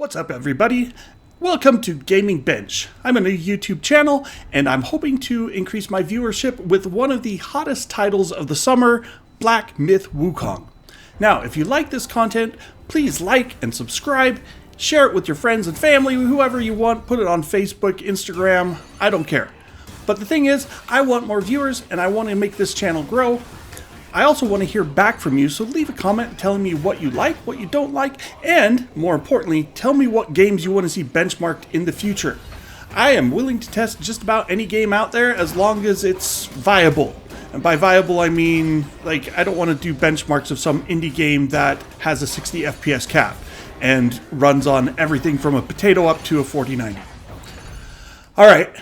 What's up, everybody? Welcome to Gaming Bench. I'm a new YouTube channel, and I'm hoping to increase my viewership with one of the hottest titles of the summer, Black Myth Wukong. Now, if you like this content, please like and subscribe, share it with your friends and family, whoever you want, put it on Facebook, Instagram, I don't care. But the thing is, I want more viewers, and I want to make this channel grow. I also want to hear back from you, so leave a comment telling me what you like, what you don't like, and, more importantly, tell me what games you want to see benchmarked in the future. I am willing to test just about any game out there as long as it's viable. And by viable, I mean, I don't want to do benchmarks of some indie game that has a 60 FPS cap and runs on everything from a potato up to a 4090. Alright,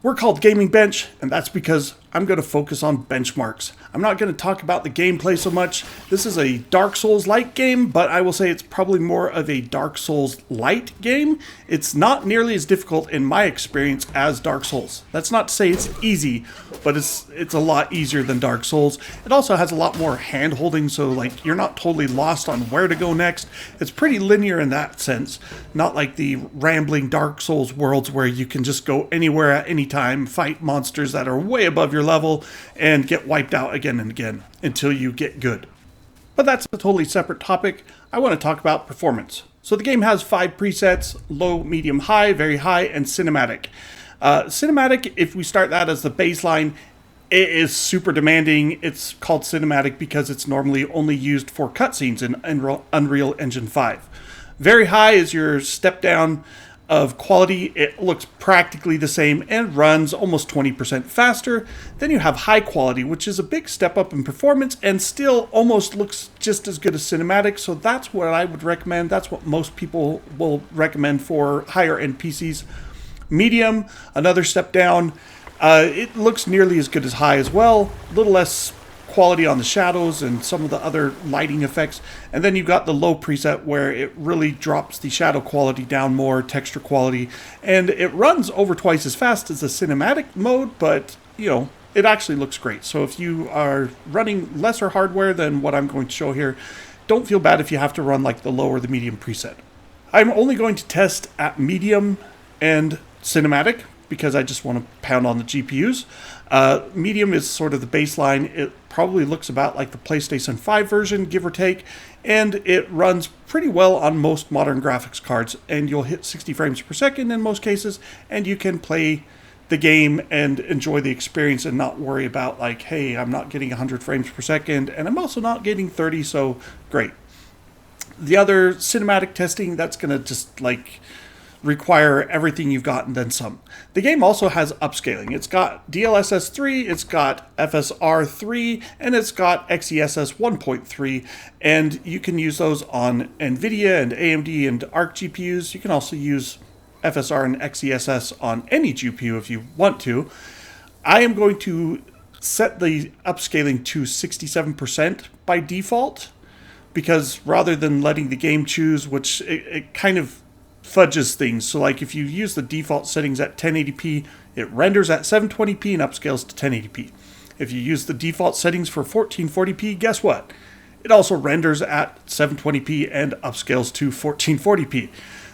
we're called Gaming Bench, and that's because I'm going to focus on benchmarks. I'm not going to talk about the gameplay so much. This is a Dark Souls-like game, but I will say it's probably more of a Dark Souls-light game. It's not nearly as difficult in my experience as Dark Souls. That's not to say it's easy, but it's a lot easier than Dark Souls. It also has a lot more hand-holding, so you're not totally lost on where to go next. It's pretty linear in that sense, not like the rambling Dark Souls worlds where you can just go anywhere at any time, fight monsters that are way above your level, and get wiped out again and again until you get good. But that's a totally separate topic. I want to talk about performance. So the game has 5 presets: low, medium, high, very high, and cinematic. Cinematic, if we start that as the baseline, it is super demanding. It's called cinematic because it's normally only used for cutscenes in Unreal Engine 5. Very high is your step down of quality. It looks practically the same and runs almost 20% faster. Then you have high quality, which is a big step up in performance and still almost looks just as good as cinematic. So that's what I would recommend. That's what most people will recommend for higher end PCs. Medium, another step down. It looks nearly as good as high as well. A little less quality on the shadows and some of the other lighting effects. And then you've got the low preset where it really drops the shadow quality down more, texture quality, and it runs over twice as fast as the cinematic mode, but it actually looks great. So if you are running lesser hardware than what I'm going to show here, don't feel bad if you have to run the low or the medium preset. I'm only going to test at medium and cinematic because I just want to pound on the GPUs. Medium is sort of the baseline. It probably looks about like the PlayStation 5 version, give or take, and it runs pretty well on most modern graphics cards, and you'll hit 60 frames per second in most cases, and you can play the game and enjoy the experience and not worry about hey, I'm not getting 100 frames per second, and I'm also not getting 30, so great. The other cinematic testing, that's going to just require everything you've got and then some. The game also has upscaling. It's got DLSS 3, it's got FSR 3, and it's got XeSS 1.3, and you can use those on NVIDIA and AMD and ARC GPUs. You can also use FSR and XeSS on any GPU if you want to. I am going to set the upscaling to 67% by default, because rather than letting the game choose, which it kind of fudges things. So if you use the default settings at 1080p, it renders at 720p and upscales to 1080p. If you use the default settings for 1440p, guess what? It also renders at 720p and upscales to 1440p.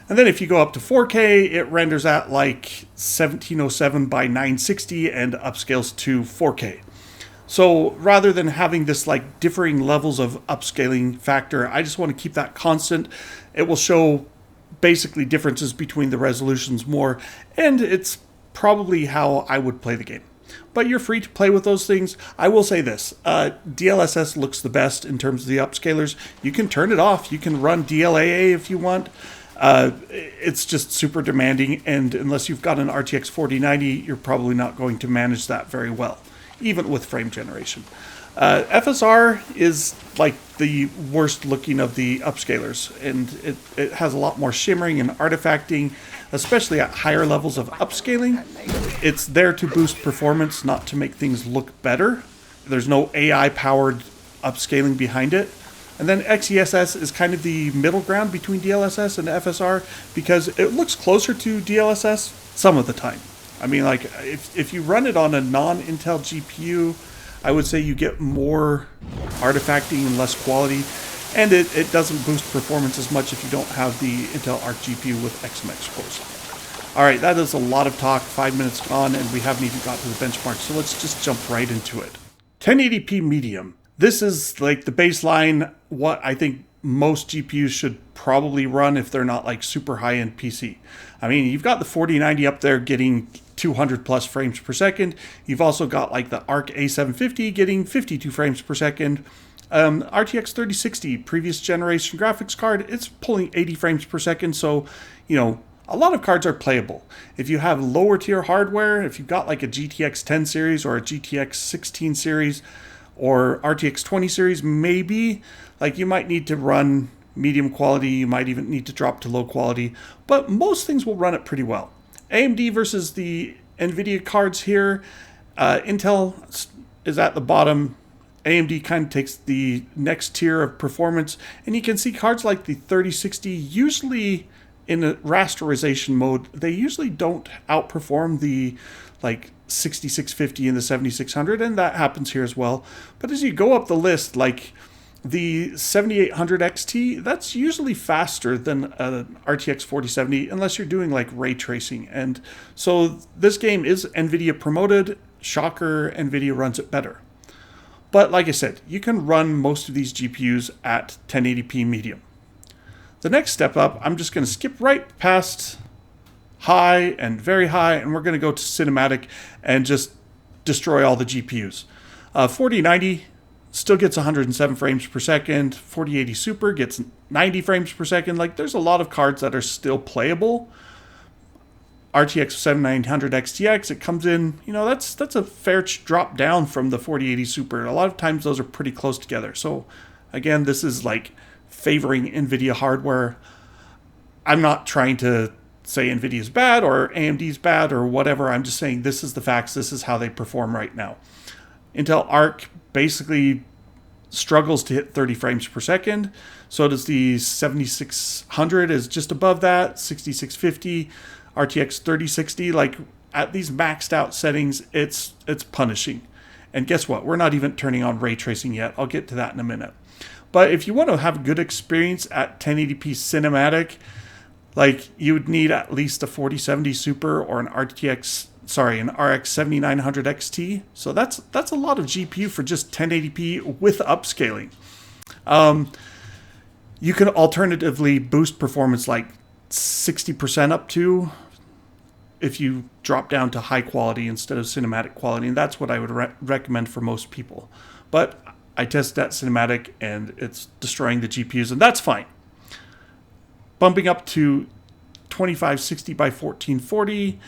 And then if you go up to 4K, it renders at 1707 by 960 and upscales to 4K. So rather than having this differing levels of upscaling factor, I just want to keep that constant. It will show basically differences between the resolutions more, and it's probably how I would play the game. But you're free to play with those things. I will say this, DLSS looks the best in terms of the upscalers. You can turn it off. You can run DLAA if you want. It's just super demanding, and unless you've got an RTX 4090, you're probably not going to manage that very well, even with frame generation. FSR is the worst looking of the upscalers, and it has a lot more shimmering and artifacting, especially at higher levels of upscaling. It's there to boost performance, not to make things look better. There's no AI powered upscaling behind it. And then XeSS is kind of the middle ground between DLSS and FSR because it looks closer to DLSS some of the time. I mean, if you run it on a non-Intel GPU, I would say you get more artifacting and less quality. And it doesn't boost performance as much if you don't have the Intel Arc GPU with XMX cores. All right, that is a lot of talk, 5 minutes gone, and we haven't even got to the benchmark, so let's just jump right into it. 1080p medium. This is like the baseline, what I think most GPUs should probably run if they're not like super high-end PC. I mean, you've got the 4090 up there getting 200 plus frames per second. You've also got like the Arc A750 getting 52 frames per second. RTX 3060, previous generation graphics card, it's pulling 80 frames per second. So, a lot of cards are playable. If you have lower tier hardware, if you've got like a GTX 10 series or a GTX 16 series or RTX 20 series, maybe like you might need to run medium quality. You might even need to drop to low quality, but most things will run it pretty well. AMD versus the NVIDIA cards here. Intel is at the bottom. AMD kind of takes the next tier of performance, and you can see cards like the 3060 usually in a rasterization mode, they usually don't outperform the like 6650 and the 7600, and that happens here as well. But as you go up the list, like the 7800 XT, that's usually faster than an RTX 4070 unless you're doing like ray tracing. And so this game is NVIDIA promoted. Shocker, NVIDIA runs it better. But like I said, you can run most of these GPUs at 1080p medium. The next step up, I'm just going to skip right past high and very high, and we're going to go to cinematic and just destroy all the GPUs. 4090 still gets 107 frames per second. 4080 Super gets 90 frames per second. Like, there's a lot of cards that are still playable. RTX 7900 XTX, it comes in, that's a fair drop down from the 4080 Super. A lot of times those are pretty close together. So again, this is like favoring NVIDIA hardware. I'm not trying to say NVIDIA is bad or AMD is bad or whatever. I'm just saying this is the facts. This is how they perform right now. Intel Arc basically struggles to hit 30 frames per second. So does the 7600 is just above that, 6650. RTX 3060, like at these maxed out settings, it's punishing. And guess what? We're not even turning on ray tracing yet. I'll get to that in a minute. But if you want to have a good experience at 1080p cinematic, like you would need at least a 4070 Super or an RX 7900 XT. So that's a lot of GPU for just 1080p with upscaling. You can alternatively boost performance like 60% up to, if you drop down to high quality instead of cinematic quality, and that's what I would recommend for most people. But I tested that cinematic and it's destroying the GPUs, and that's fine. Bumping up to 2560 by 1440,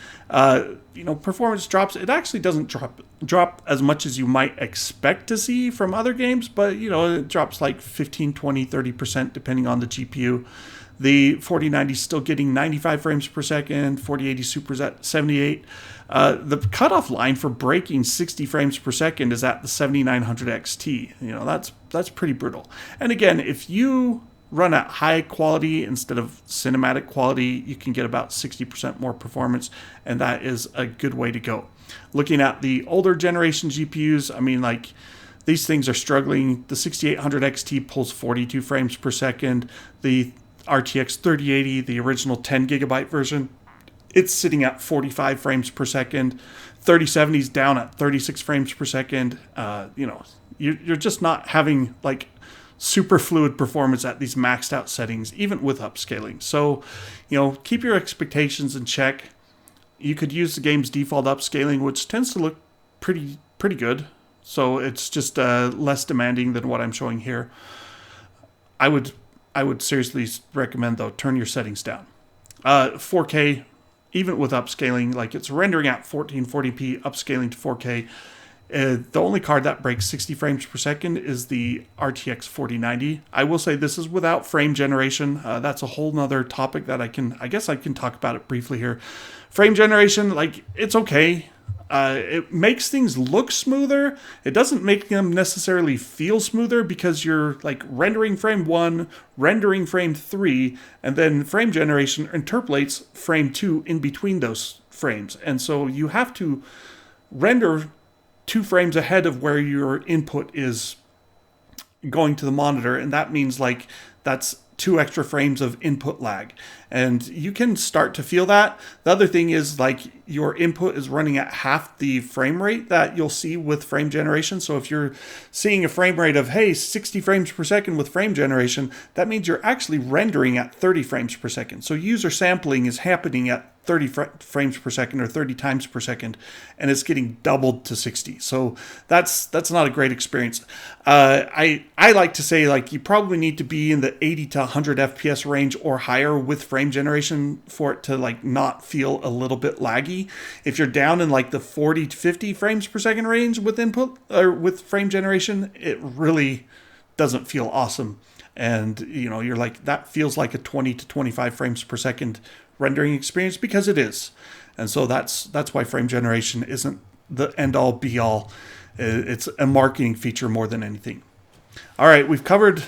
performance drops. It actually doesn't drop as much as you might expect to see from other games, but it drops like 15, 20, 30% depending on the GPU. The 4090 is still getting 95 frames per second. 4080 Super's at 78. The cutoff line for breaking 60 frames per second is at the 7900 XT. That's pretty brutal. And again, if you run at high quality instead of cinematic quality, you can get about 60% more performance, and that is a good way to go. Looking at the older generation GPUs, I mean, like, these things are struggling. The 6800 XT pulls 42 frames per second. The RTX 3080, the original 10 gigabyte version, it's sitting at 45 frames per second. 3070 is down at 36 frames per second. You're just not having like super fluid performance at these maxed out settings, even with upscaling. So, keep your expectations in check. You could use the game's default upscaling, which tends to look pretty good. So it's just less demanding than what I'm showing here. I would seriously recommend, though, turn your settings down. 4K, even with upscaling, like it's rendering at 1440p, upscaling to 4K. The only card that breaks 60 frames per second is the RTX 4090. I will say this is without frame generation. That's a whole nother topic that I guess I can talk about it briefly here. Frame generation, like, it's okay. It makes things look smoother. It doesn't make them necessarily feel smoother because you're like rendering frame 1, rendering frame 3, and then frame generation interpolates frame 2 in between those frames. And so you have to render 2 frames ahead of where your input is going to the monitor, and that means like that's 2 extra frames of input lag. And you can start to feel that. The other thing is like your input is running at half the frame rate that you'll see with frame generation. So if you're seeing a frame rate of, hey, 60 frames per second with frame generation, that means you're actually rendering at 30 frames per second. So user sampling is happening at 30 frames per second or 30 times per second, and it's getting doubled to 60. So that's not a great experience. I like to say like you probably need to be in the 80 to 100 FPS range or higher with frame generation for it to like not feel a little bit laggy. If you're down in like the 40 to 50 frames per second range with input or with frame generation, it really doesn't feel awesome. And you're like, that feels like a 20 to 25 frames per second rendering experience, because it is. And so that's why frame generation isn't the end all be all. It's a marketing feature more than anything. All right, we've covered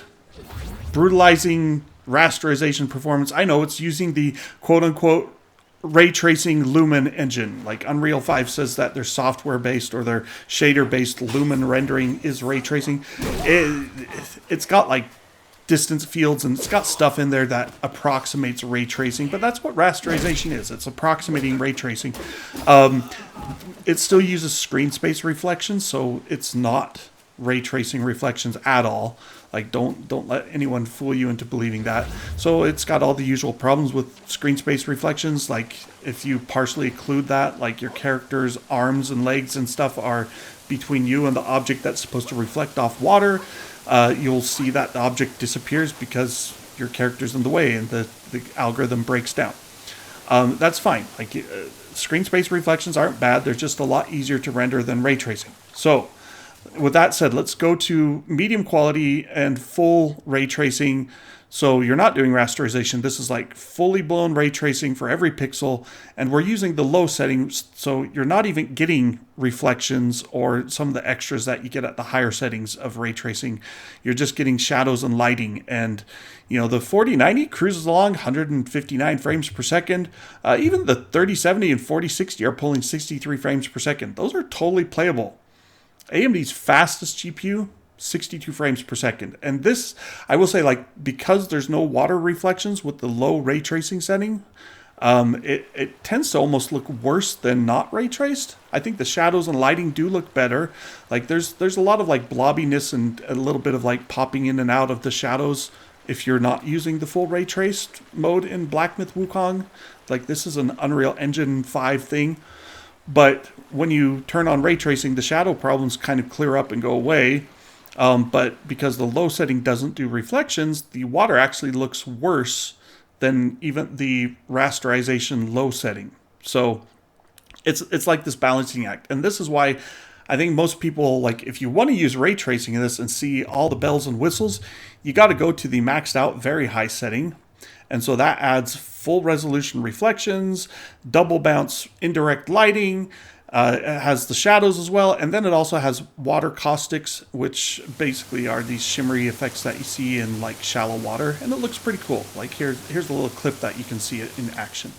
brutalizing rasterization performance. I know it's using the quote unquote ray tracing Lumen engine. Like Unreal 5 says that their software based or their shader based Lumen rendering is ray tracing. It's got like distance fields, and it's got stuff in there that approximates ray tracing, but that's what rasterization is. It's approximating ray tracing. It still uses screen space reflections, so it's not ray tracing reflections at all. Like don't let anyone fool you into believing that. So it's got all the usual problems with screen space reflections. Like if you partially occlude that, like your character's arms and legs and stuff are between you and the object that's supposed to reflect off water, you'll see that the object disappears because your character's in the way and the algorithm breaks down. That's fine. Like screen space reflections aren't bad. They're just a lot easier to render than ray tracing. So with that said, let's go to medium quality and full ray tracing. So you're not doing rasterization. This is like fully blown ray tracing for every pixel. And we're using the low settings, so you're not even getting reflections or some of the extras that you get at the higher settings of ray tracing. You're just getting shadows and lighting. And, the 4090 cruises along 159 frames per second. Even the 3070 and 4060 are pulling 63 frames per second. Those are totally playable. AMD's fastest GPU, 62 frames per second. And this, I will say, like, because there's no water reflections with the low ray tracing setting, it tends to almost look worse than not ray traced. I think the shadows and lighting do look better. Like there's a lot of like blobbiness and a little bit of like popping in and out of the shadows if you're not using the full ray traced mode in Black Myth Wukong. Like this is an Unreal Engine 5 thing. But when you turn on ray tracing, the shadow problems kind of clear up and go away. But because the low setting doesn't do reflections, the water actually looks worse than even the rasterization low setting. So it's like this balancing act. And this is why I think most people, like, if you want to use ray tracing in this and see all the bells and whistles, you got to go to the maxed out very high setting. And so that adds full resolution reflections, double bounce indirect lighting. It has the shadows as well. And then it also has water caustics, which basically are these shimmery effects that you see in like shallow water. And it looks pretty cool. Like here's a little clip that you can see it in action.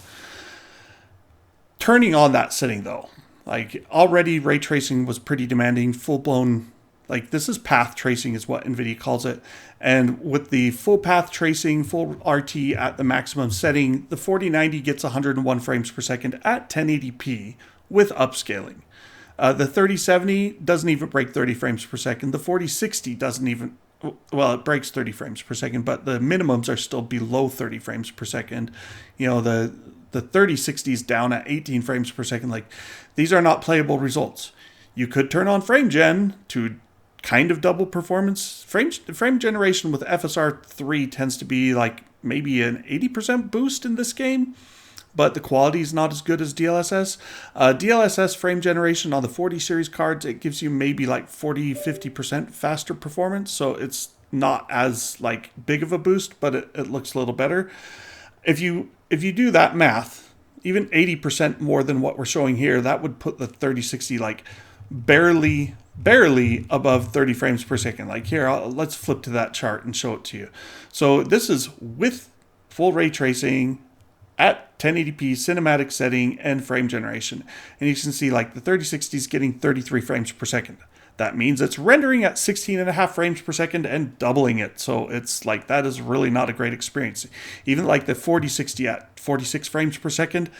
Turning on that setting though, like already ray tracing was pretty demanding, full blown. Like this is path tracing is what NVIDIA calls it. And with the full path tracing, full RT at the maximum setting, the 4090 gets 101 frames per second at 1080p with upscaling. The 3070 doesn't even break 30 frames per second. The 4060 doesn't even, well, it breaks 30 frames per second, but the minimums are still below 30 frames per second. The 3060 is down at 18 frames per second. Like these are not playable results. You could turn on frame gen to kind of double performance. Frame generation with FSR 3 tends to be like maybe an 80% boost in this game, but the quality is not as good as DLSS. DLSS frame generation on the 40 series cards, it gives you maybe like 40-50% faster performance, so it's not as like big of a boost, but it looks a little better. If you do that math, even 80% more than what we're showing here, that would put the 3060 like barely above 30 frames per second. Like here, let's flip to that chart and show it to you. So this is with full ray tracing at 1080p cinematic setting and frame generation. And you can see like the 3060 is getting 33 frames per second. That means it's rendering at 16.5 frames per second and doubling it. So it's like, that is really not a great experience. Even like the 4060 at 46 frames per second,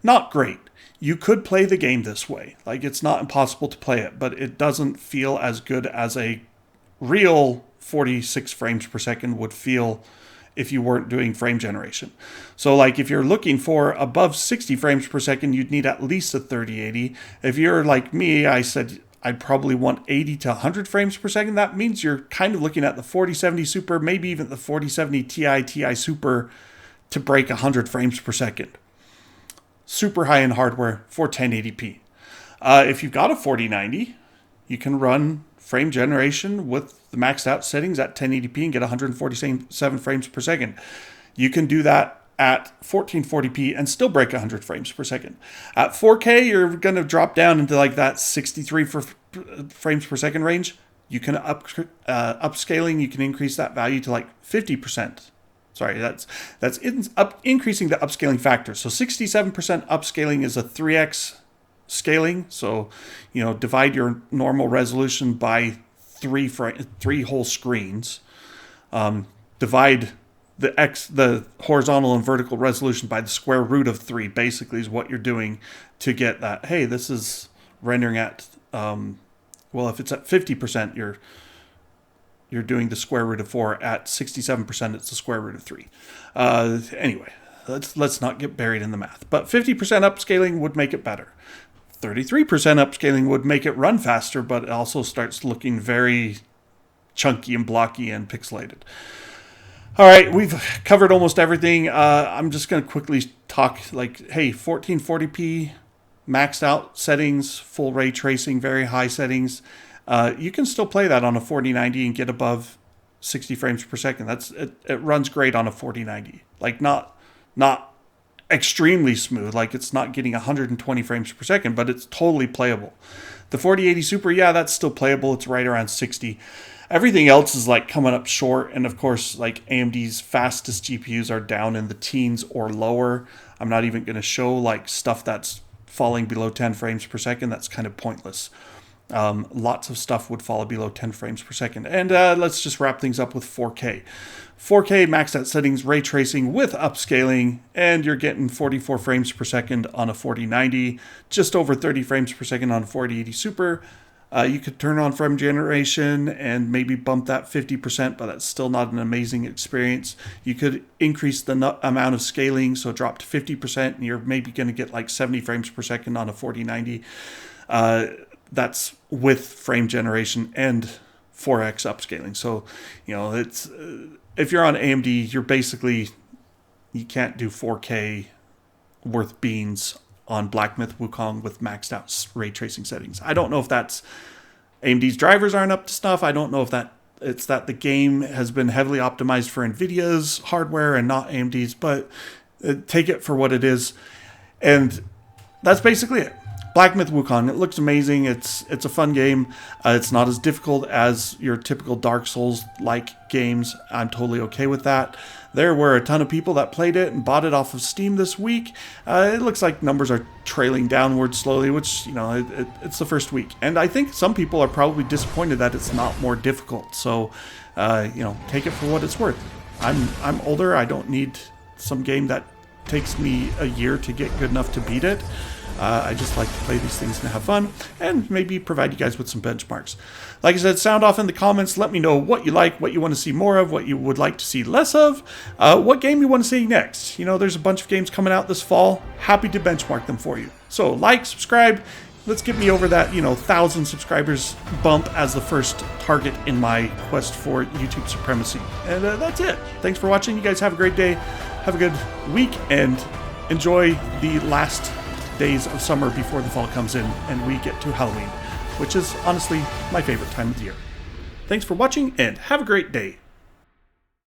not great. You could play the game this way. Like, it's not impossible to play it, but it doesn't feel as good as a real 46 frames per second would feel if you weren't doing frame generation. So like, if you're looking for above 60 frames per second, you'd need at least a 3080. If you're like me, I said I'd probably want 80 to 100 frames per second. That means you're kind of looking at the 4070 Super, maybe even the 4070 Ti Super to break 100 frames per second. Super high-end hardware for 1080p. If you've got a 4090, you can run frame generation with the maxed out settings at 1080p and get 147 frames per second. You can do that at 1440p and still break 100 frames per second. At 4K, you're going to drop down into like that 63 frames per second range. You can upscaling, you can increase that value to like 50%. Sorry, that's increasing the upscaling factor. So 67% upscaling is a 3x scaling. So, you know, divide your normal resolution by three whole screens. Divide the horizontal and vertical resolution by the square root of 3. Basically, is what you're doing to get that. Hey, this is rendering at well, if it's at 50%, you're doing the square root of 4. At 67%, it's the square root of 3. Anyway, let's not get buried in the math. But 50% upscaling would make it better. 33% upscaling would make it run faster, but it also starts looking very chunky and blocky and pixelated. All right, we've covered almost everything. I'm just going to quickly talk like, hey, 1440p, maxed out settings, full ray tracing, very high settings. You can still play that on a 4090 and get above 60 frames per second. It runs great on a 4090. Like, not extremely smooth, like it's not getting 120 frames per second, but it's totally playable. The 4080 Super, yeah, that's still playable. It's right around 60. Everything else is like coming up short, and of course, like AMD's fastest GPUs are down in the teens or lower. I'm not even going to show like stuff that's falling below 10 frames per second. That's kind of pointless. Lots of stuff would fall below 10 frames per second. And let's just wrap things up with 4K. 4K maxed out settings, ray tracing with upscaling, and you're getting 44 frames per second on a 4090, just over 30 frames per second on a 4080 Super. You could turn on frame generation and maybe bump that 50%, but that's still not an amazing experience. You could increase the amount of scaling, so drop to 50%, and you're maybe going to get like 70 frames per second on a 4090. That's with frame generation and 4x upscaling. So, you know, it's if you're on AMD, you can't do 4K worth beans on Black Myth Wukong with maxed out ray tracing settings. I don't know if that's AMD's drivers aren't up to snuff. I don't know if it's that the game has been heavily optimized for NVIDIA's hardware and not AMD's, but take it for what it is. And that's basically it. Black Myth Wukong. It looks amazing. It's a fun game. It's not as difficult as your typical Dark Souls-like games. I'm totally okay with that. There were a ton of people that played it and bought it off of Steam this week. It looks like numbers are trailing downward slowly, which, you know, it's the first week. And I think some people are probably disappointed that it's not more difficult. So, you know, take it for what it's worth. I'm older. I don't need some game that takes me a year to get good enough to beat it. I just like to play these things and have fun, and maybe provide you guys with some benchmarks. Like I said, sound off in the comments. Let me know what you like, what you want to see more of, what you would like to see less of, what game you want to see next. You know, there's a bunch of games coming out this fall. Happy to benchmark them for you. So like, subscribe. Let's get me over that, 1,000 subscribers bump as the first target in my quest for YouTube supremacy. And that's it. Thanks for watching. You guys have a great day. Have a good week, and enjoy the last days of summer before the fall comes in and we get to Halloween, which is honestly my favorite time of the year. Thanks for watching, and have a great day.